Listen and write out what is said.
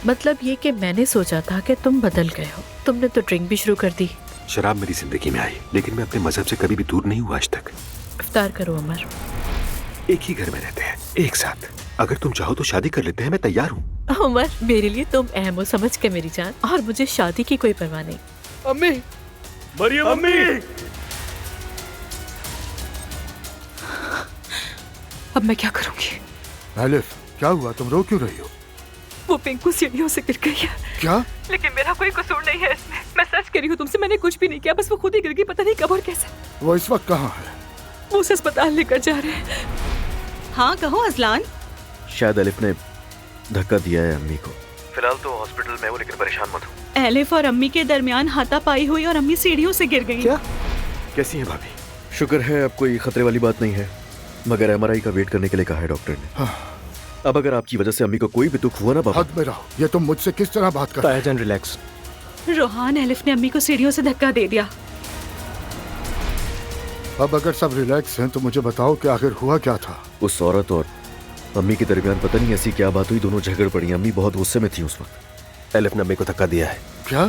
मतलब ये कि मैंने सोचा था कि तुम बदल गए हो। तुमने तो ड्रिंक भी शुरू कर दी। शराब मेरी जिंदगी में आई, लेकिन मैं अपने मजहब से कभी भी दूर नहीं हुआ आज तक। इफ्तार करो अमर। एक ही घर में रहते हैं, एक साथ। अगर तुम चाहो तो शादी कर लेते हैं, मैं तैयार हूँ। उमर, मेरे लिए तुम अहम हो समझ के मेरी जान, और मुझे शादी की कोई परवाह नहीं। अम्मी, मरियम अम्मी। अब मैं क्या करूंगी? एलिफ, क्या हुआ? तुम रो क्यों रही हो? वो पिंकू सीढ़ियों से गिर गई है। क्या? लेकिन मेरा कोई कसूर नहीं है इसमें। मैं सच कह रही हूँ तुमसे, मैंने कुछ भी नहीं किया, बस वो खुद ही गिर गई, पता नहीं कब और कैसे। वो इस वक्त कहाँ है? वो उसे अस्पताल लेकर जा रहे हैं। हाँ कहो अजलान। शायद एलिफ ने धक्का दिया है अम्मी को। फिलहाल तो हॉस्पिटल में हूँ, लेकिन परेशान मत हो। एलिफ और अम्मी के दरमियान हाथापाई हुई और अम्मी सीढ़ियों से गिर गई। क्या? कैसी है भाभी? शुक्र है अब कोई खतरे वाली बात नहीं है, मगर एमआरआई का वेट करने के लिए कहा है डॉक्टर ने। हाँ। अब अगर आपकी वजह से अम्मी को कोई भी दुख हुआ ना बाबा। हद में रहो, ये तुम मुझसे किस तरह बात कर रहे हो? रिलैक्स। रोहान, एलिफ ने अम्मी को सीढ़ियों से धक्का दे दिया। अब अगर सब रिलैक्स हैं तो मुझे बताओ कि आखिर हुआ क्या था? उस औरत और अम्मी के दरमियान पता नहीं ऐसी क्या बात हुई, दोनों झगड़ पड़ी। अम्मी बहुत गुस्से में थी उस वक्त। एलिफ ने अम्मी को धक्का दिया है। क्या?